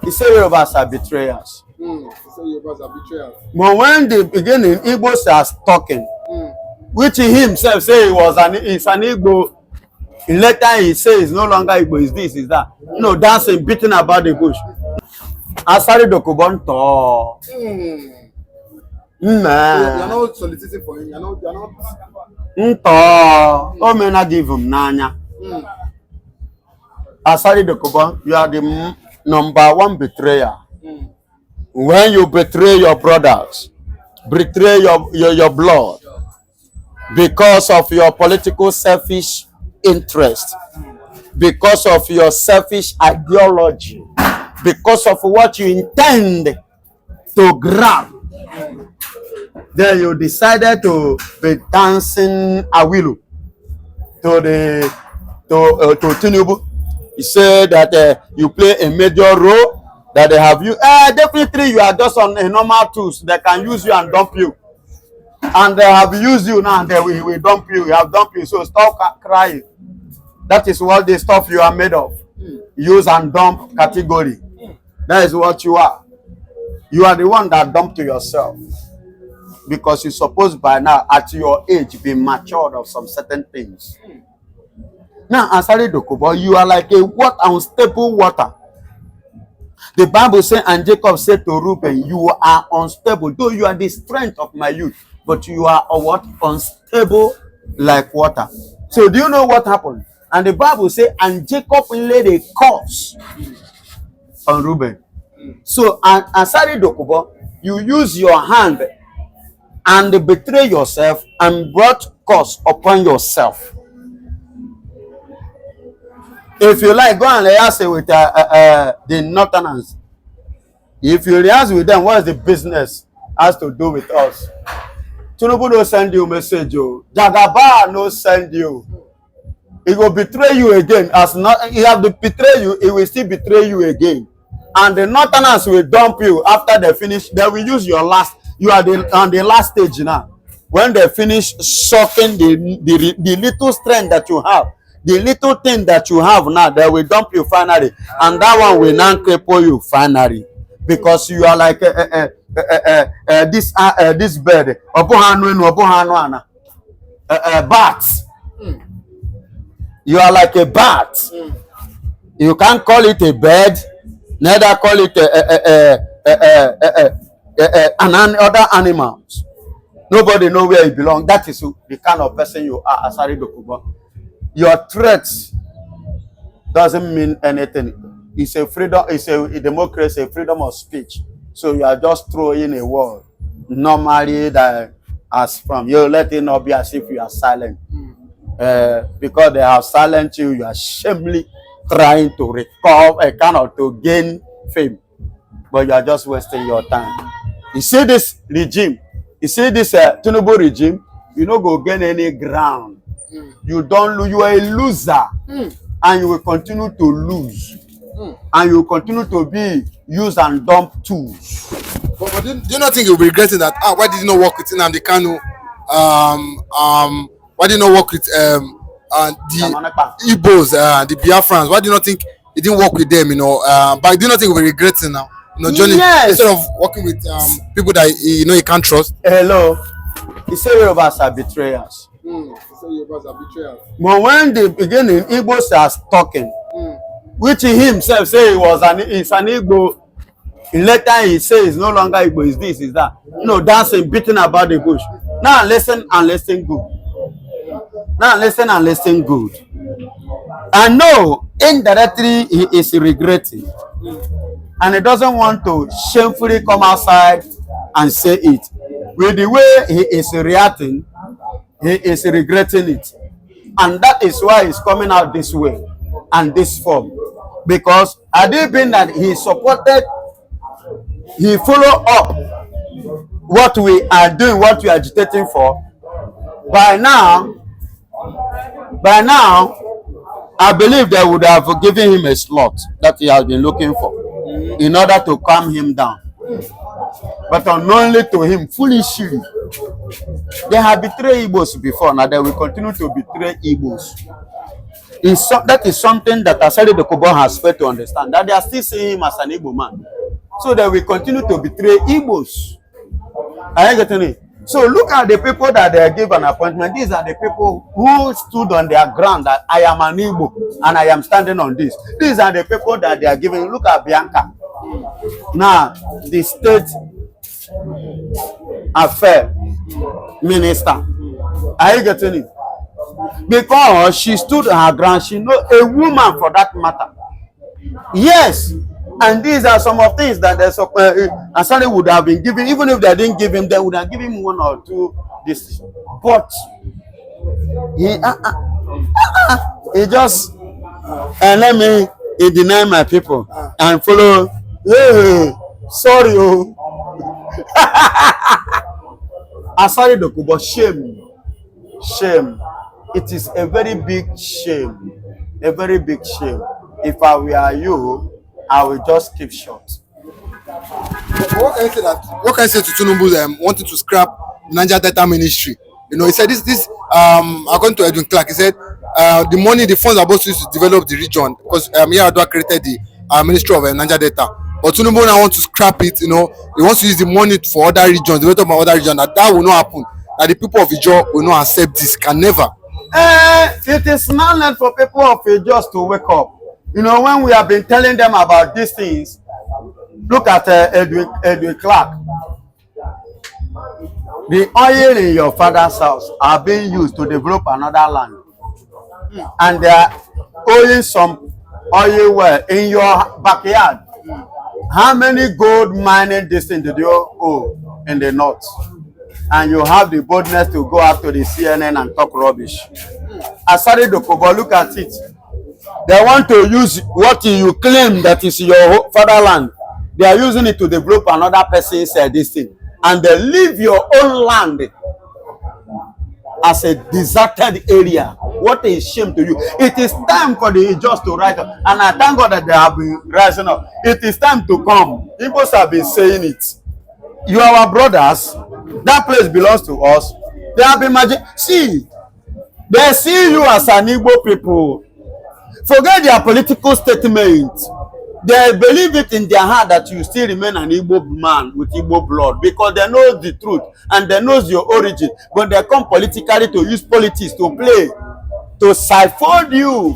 He said Yorubas are betrayers. He said Yorubas are betrayers. But when the beginning, Igbo starts talking, which he himself say he was an Igbo. Later he says it's no longer Igbo, is this, is that. No, dancing, beating about the bush. Asari Dokubo nto. You're not soliciting for him. You're not. Nto. Oh, may not give him nanya. Asari Dokubo, you are the #1 betrayer. When you betray your brothers, betray your blood, because of your political selfish interest, because of your selfish ideology, because of what you intend to grab, then you decided to be dancing awilu to tinubu. He said that you play a major role, that they have you. Definitely you are just on a normal tools. They can use you and dump you. And they have used you now and they will dump you. You have dumped you. So stop crying. That is what the stuff you are made of. Use and dump category. That is what you are. You are the one that dumped to yourself. Because you're supposed by now, at your age, be matured of some certain things. Now, Asari Dokubo, you are like a unstable water. The Bible says, and Jacob said to Reuben, you are unstable. Though you are the strength of my youth, but you are unstable like water. So do you know what happened? And the Bible says, and Jacob laid a curse on Reuben. So, Asari Dokubo, you use your hand and betray yourself and brought curse upon yourself. If you like, go and rehearse it with the Northerners. If you rehearse with them, what is the business has to do with us? Tinubu no send you message, you. Jagaba no send you. He will betray you again. As not, he have to betray you, he will still betray you again. And the Northerners will dump you after they finish. They will use your last. You are on the last stage now. When they finish sucking the little strength that you have, the little thing that you have now, they will dump you finally, and that one will not cripple you finally, because you are like this bird, bat. You are like a bat. You can't call it a bird, neither call it other animals. Nobody know where you belong. That is the kind of person you are, Asari Dokubo. Your threats doesn't mean anything. It's a freedom, it's a democracy, a freedom of speech. So you are just throwing a word. Normally, that as from you, let it not be as if you are silent. Because they have silenced you, you are shamefully trying to recover, to gain fame. But you are just wasting your time. You see this regime, you see this Tinubu regime, you don't go gain any ground. You don't lose, you are a loser, and you will continue to lose, and you will continue to be used and dump tools. But do you not think you'll be regretting that? Why did you not work with Nnamdikanu? Why did you not work with the Igbos, the Biafrans? Why do you not think you didn't work with them? But do you not think you'll be regretting now? Johnny, yes. Instead of working with people that you can't trust. Hello, he said Yorubas are betrayers. So Yorubas are betrayers. But when the beginning, Igbo starts talking, which he himself say he was an Igbo. Later he says it's no longer Igbo, is this, is that. No, dancing, beating about the bush. Now listen and listen good. Now listen and listen good. I know indirectly he is regretting. And he doesn't want to shamefully come outside and say it. With the way he is reacting, he is regretting it. And that is why he's coming out this way and this form. Because had it been that he supported, he followed up what we are doing, what we are agitating for, by now, I believe they would have given him a slot that he has been looking for in order to calm him down. But unknowingly to him, foolishly, they have betrayed Igbos before. Now they will continue to betray Igbos. That is something that Asari Dokubo has failed to understand, that they are still seeing him as an Igbo man. So they will continue to betray Igbos. Are you getting it? So look at the people that they give an appointment. These are the people who stood on their ground that I am an Igbo and I am standing on this. These are the people that they are giving. Look at Bianca. Now, the state affair minister. Are you getting it? Because she stood on her ground. She knows a woman for that matter. Yes. And these are some of things that Asari would have been given. Even if they didn't give him, they would have given him one or two this. But he just let me deny my people and follow. Hey, sorry, oh. Asari Dokubo, shame. It is a very big shame. A very big shame. If I were you, I will just keep short. What can I say to Tinubu wanting to scrap Niger Delta Ministry? You know, he said this according to Edwin Clark, he said the funds are supposed to use to develop the region because Yaradua created the Ministry of Niger Delta. But Tinubu now wants to scrap it, you know, he wants to use the money for other regions, develop other regions. That will not happen. That the people of Ijo will not accept this, can never. It is not meant for people of Ijo to wake up. You know, when we have been telling them about these things, look at Edwin Clark. The oil in your father's house are being used to develop another land. And they are owing some oil well in your backyard. How many gold mining districts did you owe in the north? And you have the boldness to go out to the CNN and talk rubbish. Asari Dokubo, look at it. They want to use what you claim that is your fatherland. They are using it to develop another person's this thing. And they leave your own land as a deserted area. What a shame to you. It is time for the Ijos to rise up. And I thank God that they have been rising up. It is time to come. People have been saying it. You are our brothers. That place belongs to us. They have been see, they see you as an Igbo people. Forget their political statement. They believe it in their heart that you still remain an Igbo man with Igbo blood because they know the truth and they know your origin. But they come politically to use politics to play, to siphon you,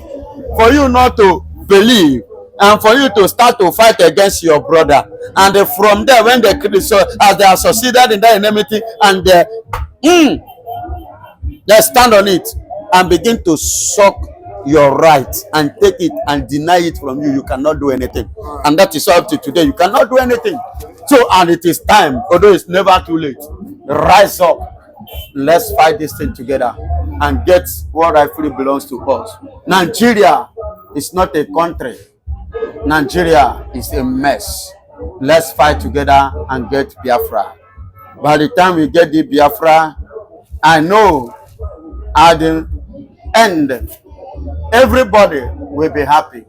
for you not to believe and for you to start to fight against your brother. And from there, when they as they are succeeded in that enmity and they stand on it and begin to suck your right and take it and deny it from you, you cannot do anything. And that is up to today. You cannot do anything. So, and it is time, although it's never too late. Rise up. Let's fight this thing together and get what rightfully belongs to us. Nigeria is not a country. Nigeria is a mess. Let's fight together and get Biafra. By the time we get the Biafra, I know at the end, everybody will be happy.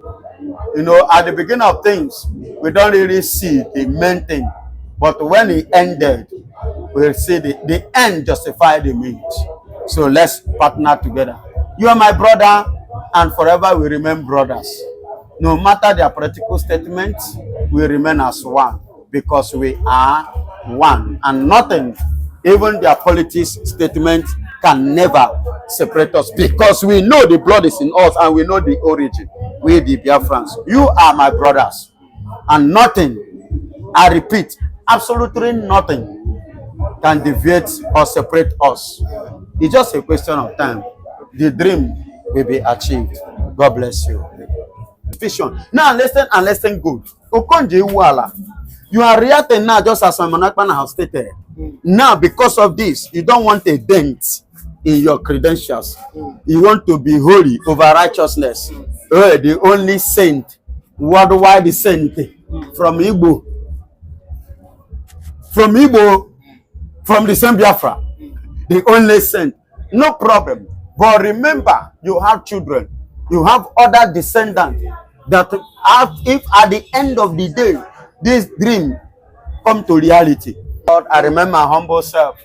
You know, at the beginning of things, we don't really see the main thing. But when it ended, we'll see the end justify the means. So let's partner together. You are my brother, and forever we remain brothers. No matter their political statements, we remain as one because we are one. And nothing, even their politics statement, can never separate us because we know the blood is in us and we know the origin. We the Biafrans. You are my brothers. And nothing, I repeat, absolutely nothing can deviate or separate us. It's just a question of time. The dream will be achieved. God bless you. Vision. Now listen and listen good. Okonjo-Iweala, you are reacting now just as Manakpan has stated. Now because of this, you don't want a dent in your credentials. You want to be holy over righteousness. The only saint, worldwide saint from Igbo. From the same Biafra. The only saint. No problem. But remember, you have children. You have other descendants that if at the end of the day, this dream come to reality. Lord, I remember my humble self.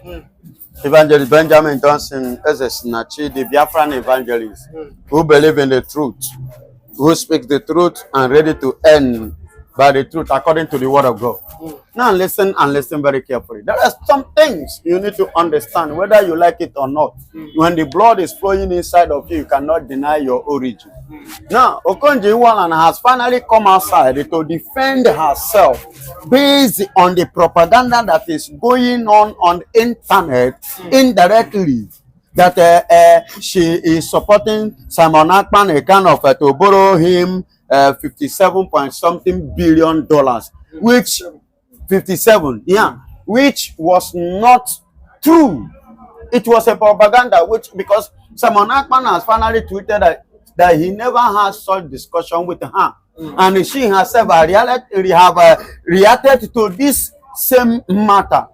Evangelist Benjamin Johnson as a Snachi, the Biafran evangelist who believe in the truth, who speaks the truth and ready to end by the truth according to the word of God. Now listen and listen very carefully. There are some things you need to understand whether you like it or not. When the blood is flowing inside of you, you cannot deny your origin. Now Okonjo-Iweala has finally come outside to defend herself based on the propaganda that is going on the internet indirectly, that she is supporting Simon Akpan, a kind of to borrow him 57 point something billion dollars, which 57, yeah, which was not true. It was a propaganda, which because Simon Akpan has finally tweeted that he never had such discussion with her, and she herself reacted to this same matter,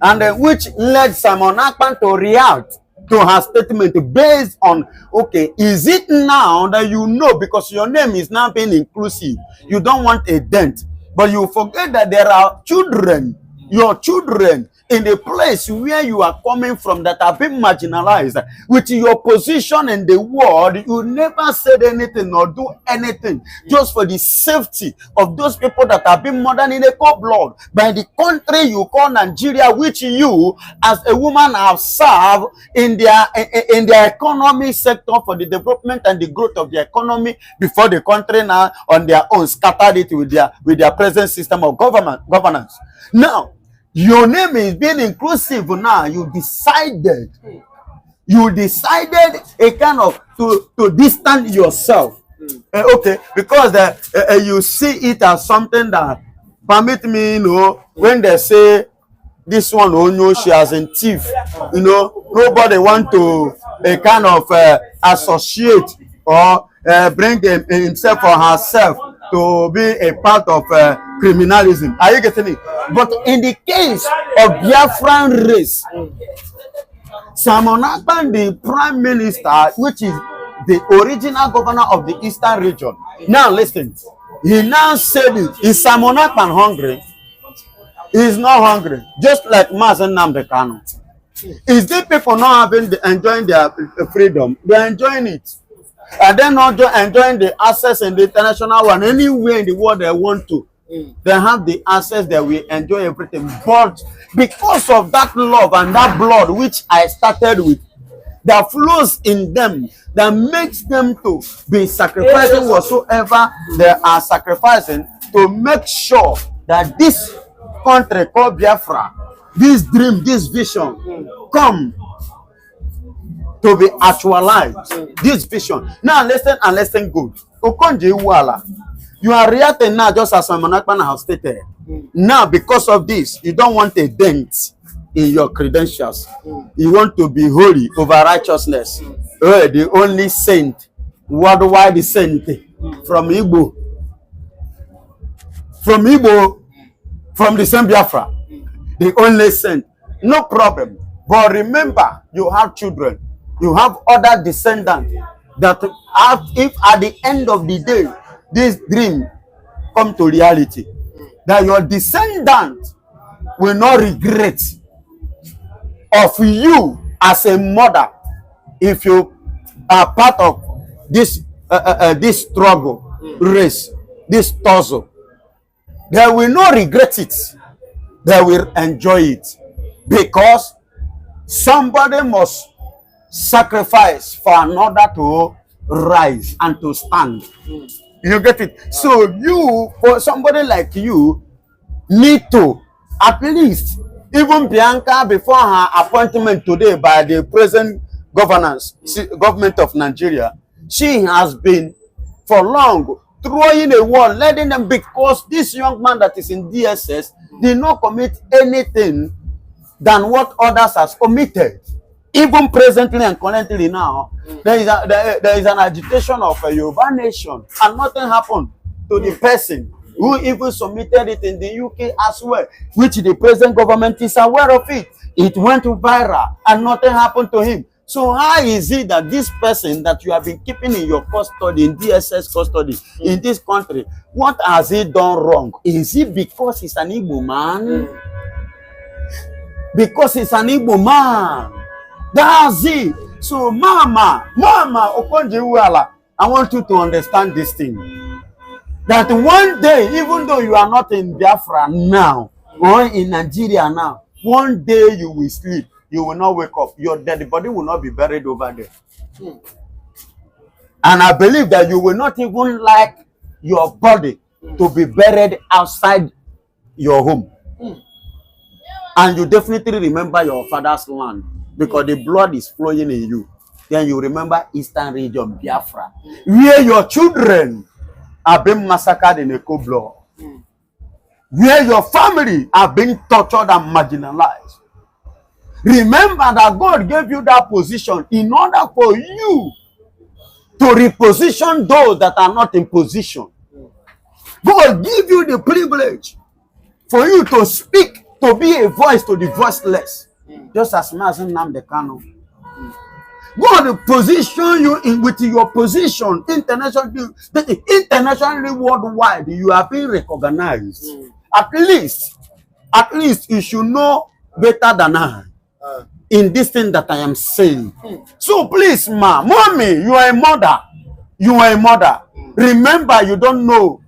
and which led Simon Akpan to react to her statement based on, okay, is it now that you know, because your name is now being inclusive, you don't want a dent, but you forget that there are children, your children, in the place where you are coming from that have been marginalized. With your position in the world, you never said anything or do anything just for the safety of those people that have been murdered in a cold blood by the country you call Nigeria, which you as a woman have served in their economic sector for the development and the growth of the economy before the country now on their own scattered it with their present system of governance. Now your name is being inclusive. Now you decided a kind of to distance yourself, okay, because you see it as something that, permit me, you know, when they say this one, oh no, she has a thief, you know, nobody want to a kind of associate or bring himself or herself to be a part of criminalism. Are you getting it? But in the case of Biafran race, Simon Akpan, the prime minister, which is the original governor of the eastern region. Now listen, he now said it. Is Simon Akpan hungry? He's not hungry. Just like Nnamdikanu. Is the people not enjoying their freedom? They're enjoying it. And they're not just enjoying the access in the international one. Anywhere in the world they want to. They have the access, that we enjoy everything. But because of that love and that blood which I started with, that flows in them, that makes them to be sacrificing whatsoever they are sacrificing to make sure that this country called Biafra, this dream, this vision, come to be actualized. This vision. Now listen and listen good. Okonjo-Iweala, you are reacting now just as Simon Akpan has stated. Now because of this, you don't want a dent in your credentials. You want to be holy over righteousness. The only saint, worldwide saint from Igbo. From the same Biafra. The only saint. No problem. But remember, you have children. You have other descendants that if at the end of the day, this dream come to reality, that your descendants will not regret of you as a mother if you are part of this this struggle, race, this tussle. They will not regret it. They will enjoy it, because somebody must sacrifice for another to rise and to stand. You get it? So you, for somebody like you, need to at least, even Bianca, before her appointment today by the present government of Nigeria, she has been for long throwing a wall, letting them, because this young man that is in DSS did not commit anything than what others has committed. Even presently and currently now, there is an agitation of a Yoruba nation, and nothing happened to the person who even submitted it in the UK as well, which the present government is aware of it. It went viral and nothing happened to him. So how is it that this person that you have been keeping in your custody, in DSS custody, in this country, what has he done wrong? Is it because he's an Igbo man? because he's an Igbo man. That's it. So, Mama Okonjo-Iweala, I want you to understand this thing. That one day, even though you are not in Biafra now, or in Nigeria now, one day you will sleep. You will not wake up. Your dead body will not be buried over there. And I believe that you will not even like your body to be buried outside your home. And you definitely remember your father's land because the blood is flowing in you. Then you remember Eastern region, Biafra, where your children are being massacred in a cold blood. Where your family are being tortured and marginalized. Remember that God gave you that position in order for you to reposition those that are not in position. God give you the privilege for you to speak, to be a voice to the voiceless. Just as Nnamdikanu. God position you in with your position internationally, worldwide. You are being recognized. At least you should know better than I in this thing that I am saying. So please, mommy, you are a mother. You are a mother. Remember, you don't know.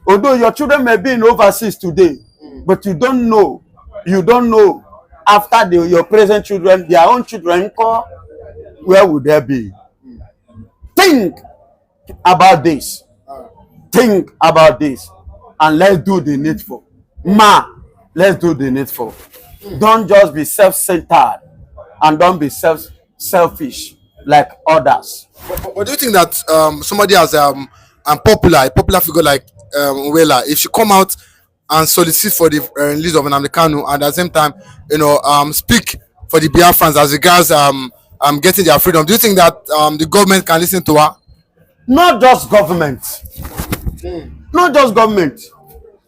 Although your children may be in overseas today, but you don't know. You don't know after your present children, their own children, where would they be? Think about this. Think about this. And let's do the needful. Let's do the needful. Don't just be self-centered and don't be selfish like others. But do you think that somebody as a popular figure like Iweala, if she come out and solicit for the release of Nnamdi Kanu and at the same time, speak for the Biafrans as regards getting their freedom, do you think that the government can listen to her? Not just government. Not just government.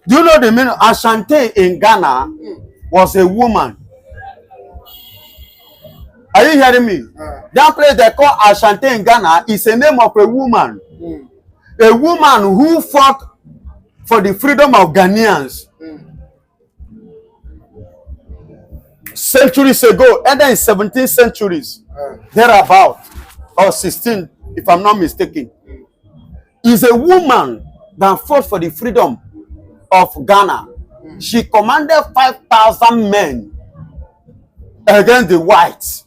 Do you know the meaning? Ashanti in Ghana was a woman. Are you hearing me? That place they call Ashanti in Ghana is a name of a woman. A woman who fought for the freedom of Ghanaians. Centuries ago, either in 17th centuries, thereabout, or 16th, if I'm not mistaken, is a woman that fought for the freedom of Ghana. She commanded 5,000 men against the whites.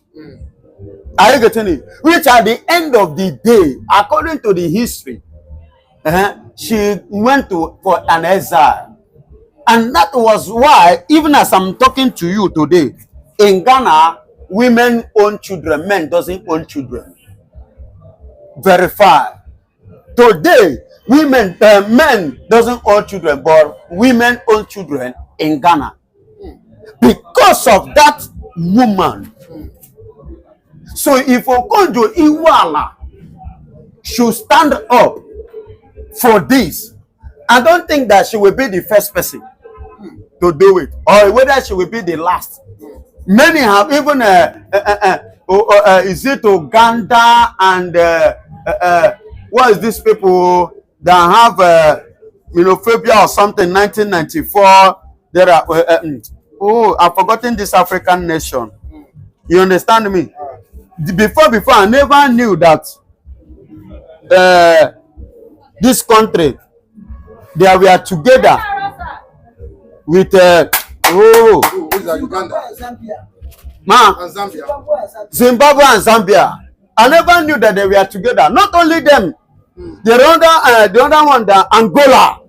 Are you getting it? Which at the end of the day, according to the history, she went for an exile. And that was why, even as I'm talking to you today, in Ghana, women own children, men doesn't own children. Verify. Today, men doesn't own children, but women own children in Ghana. Because of that woman. So if Okonjo-Iweala should stand up for this, I don't think that she will be the first person to do it, or whether she will be the last. Many have even is it Uganda and what is this people that have phobia or something? 1994. There are I've forgotten this African nation. You understand me? Before I never knew that this country, they were together with Zimbabwe and Zambia. I never knew that they were together. Not only them, the other one, the Angola.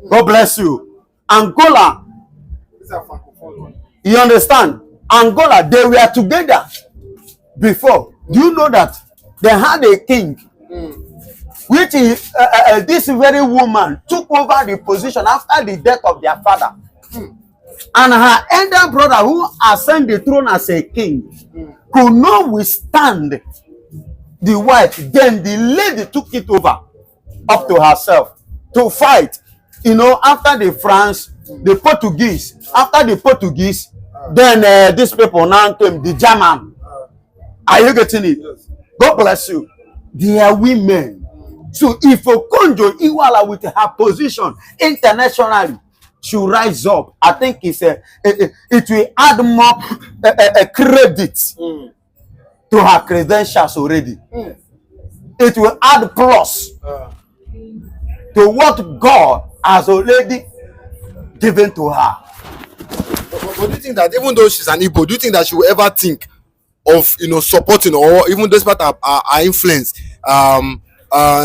God bless you. Angola. You understand? Angola, they were together before. Do you know that they had a king, which is this very woman took over the position after the death of their father, and her elder brother, who ascended the throne as a king, could not withstand the wife. Then the lady took it over up to herself to fight. After the France, the Portuguese, after the Portuguese, then these people now came, the German. Are you getting it? God bless you. They are women. So if Okonjo-Iweala with her position internationally, should rise up, I think it will add more credit to her credentials already. It will add plus to what God has already given to her. But do you think that even though she's an Igbo, do you think that she will ever think of supporting, or even despite her influence in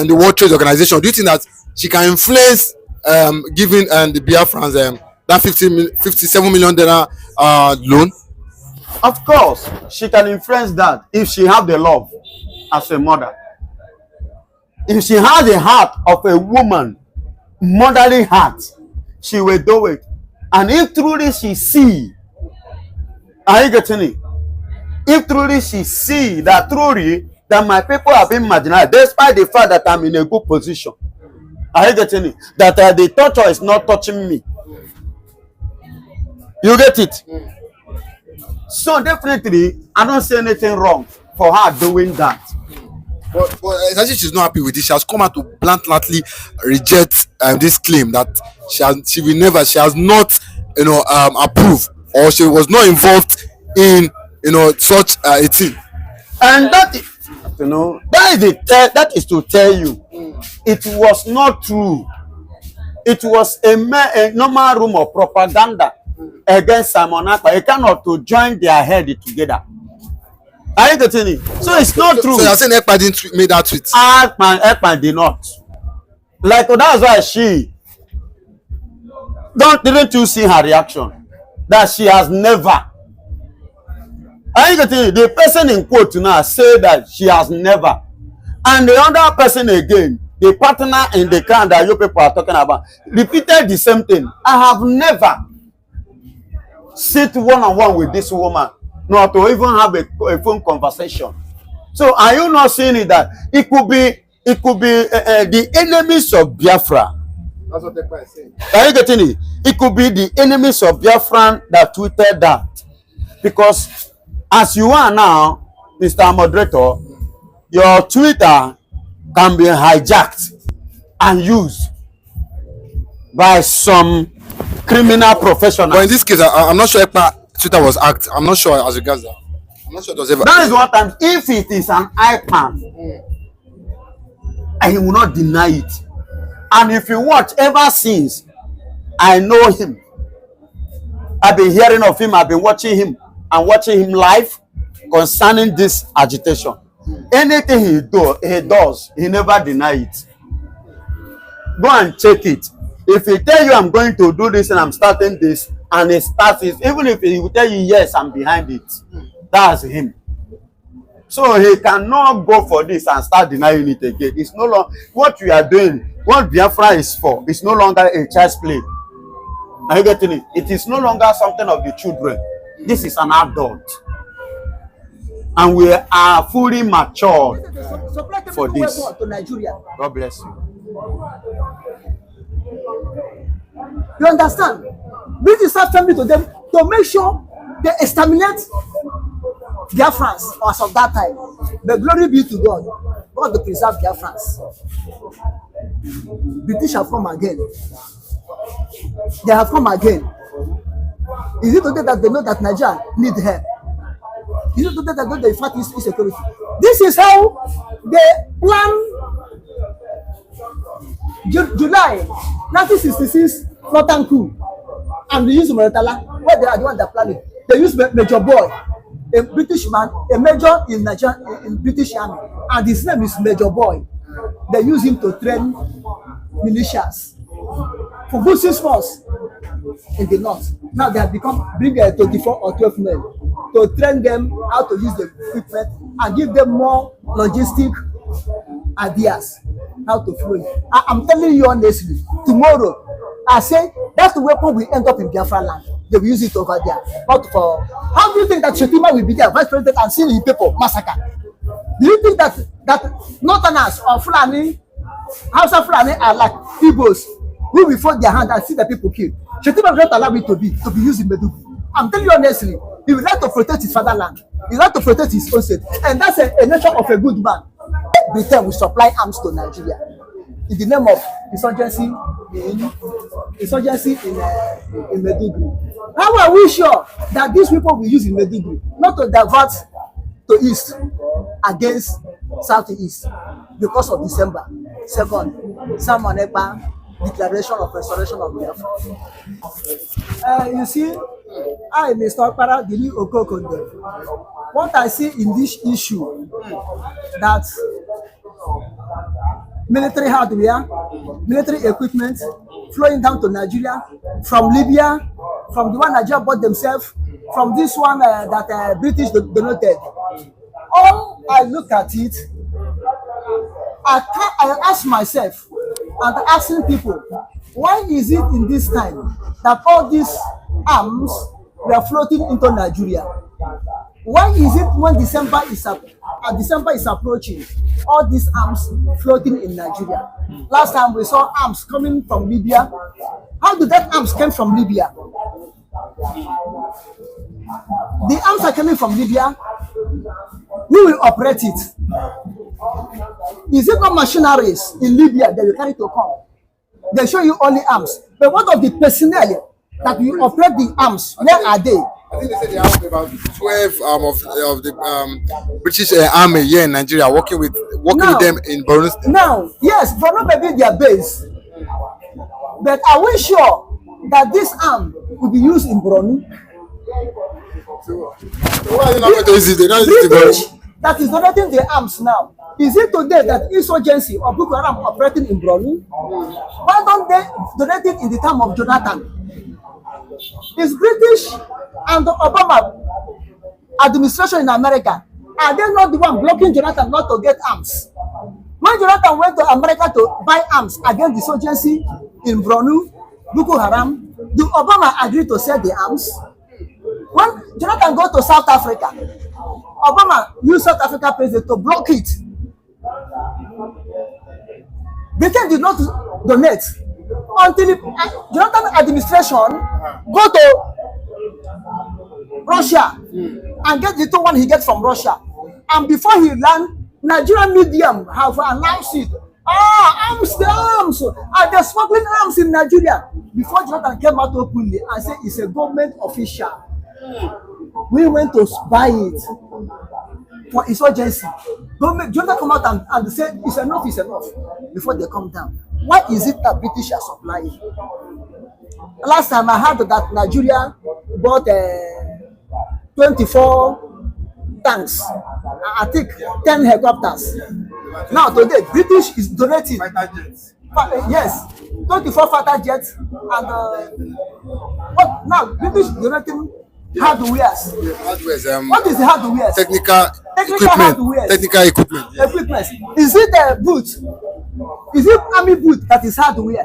the World Trade Organization, do you think that she can influence giving the Biafrans that $57 million loan? Of course, she can influence that if she have the love as a mother. If she has the heart of a woman, motherly heart, she will do it. And if truly she see, are you getting it? If truly she see that truly that my people have been marginalized, despite the fact that I'm in a good position, are you getting it? That the torture is not touching me. You get it? So definitely, I don't see anything wrong for her doing that. But Estacy, she's not happy with this. She has come out to bluntly reject this claim that she has not approved, or she was not involved in such a thing. And that is, that is to tell you, it was not true. It was a normal room of propaganda against Simon Ekpa. You cannot to join their head together. Are you getting it? So it's not true. So you're saying Ekpa didn't make that tweet? Ekpa did not. Like, that's why she didn't you see her reaction? That she has never. Are you getting it? The person in quote now say that she has never. And the other person again, the partner in the crime that you people are talking about, repeated the same thing. I have never sit one-on-one with this woman, not to even have a phone conversation. So are you not seeing it that it could be the enemies of Biafra? That's what Ekpa is saying. Are you getting it? It could be the enemies of Biafra that tweeted that. Because as you are now, Mr. Moderator, your Twitter can be hijacked and used by some criminal professionals. But in this case, I'm not sure Ekpa Twitter was hacked. I'm not sure as regards that. I'm not sure it was ever. That is what I'm. If it is an icon, and he will not deny it. And if you watch ever since, I know him. I've been hearing of him. I've been watching him and watching him live concerning this agitation. Anything he does, he never deny it. Go and check it. If he tell you I'm going to do this and I'm starting this, and he starts it, even if he will tell you yes, I'm behind it, that's him. So he cannot go for this and start denying it again. It's no longer what we are doing. What Biafra is for, it's no longer a child's play. Are you getting it? It is no longer something of the children. This is an adult. And we are fully matured for this. God bless you. You understand? This is family to them to make sure they exterminate Biafrans as of that time. But glory be to God. God will preserve Biafrans. British have come again. They have come again. Is it today that they know that Nigeria need help? Is it today that they know the fact is insecurity? This is how they plan July 1966 Northern coup, and they use Moretala. Where they are the one that planning. They use Major Boy, a British man, a major in Nigeria in British Army, and his name is Major Boy. They use him to train militias for good 6 months in the north. Now they have bring 24 or 12 men to train them how to use the equipment and give them more logistic ideas how to flow it. I'm telling you honestly, tomorrow I say that's the weapon will end up in Biafra land. They will use it over there. But for how do you think that Shetima will be there, vice president, and see the people massacre? Do you think that Northerners or Fulani, Hausa Fulani are like Igbos who will fold their hand and see the people killed? Shetima will not allow it to be used in Medugu. I'm telling you honestly, he would like to protect his fatherland. He would like to protect his own state. And that's a nature of a good man. Britain will supply arms to Nigeria in the name of insurgency in insurgency in Maiduguri. How are we sure that these people will use in Maiduguri not to divert to east against southeast because of December 2nd, Simon Ekpa declaration of restoration of biafra? You see, I, Mr. Okpara, the new Okonjo-Iweala, what I see in this issue that military hardware, military equipment flowing down to Nigeria from Libya, from the one Nigeria bought themselves, from this one that British donated. All I look at it, I ask myself and asking people, why is it in this time that all these arms were floating into Nigeria? Why is it when December is approaching, all these arms floating in Nigeria? Last time we saw arms coming from Libya. How did that arms come from Libya? The arms are coming from Libya. We will operate it. Is it not machineries in Libya that you carry to come? They show you only arms. But what of the personnel that will operate the arms? Where are they? I think they said they have about 12 of the British Army here in Nigeria working with them in Borno State. Now, yes, Borno may be their base. But are we sure that this arm will be used in Borno? So why are they not going to use it? They don't use it in British Borno. that is donating the arms now. Is it today that insurgency or Boko Haram operating in Borno? Why don't they donate it in the time of Jonathan? Is British and the Obama administration in America, are they not the one blocking Jonathan not to get arms? When Jonathan went to America to buy arms against the insurgency in Borno, Boko Haram, did Obama agree to sell the arms? When Jonathan go to South Africa, Obama used South Africa president to block it. Britain did not donate until the Jonathan administration go to Russia and get the two one he gets from Russia. And before he land, Nigerian medium have announced it. Arms, the arms, they're smuggling arms in Nigeria. Before Jonathan came out openly and said it's a government official. We went to buy it for insurgency. Jonathan come out and say it's enough before they come down. Why is it that British are supplying? Last time I heard that Nigeria bought 24 tanks, I think 10 helicopters. Now today, British is donating. Yes, 24 fighter jets and what now? British donating hardwares. What is the hardware? Technical equipment. Equipment. Is it a boot? Is it army boot that is hardware?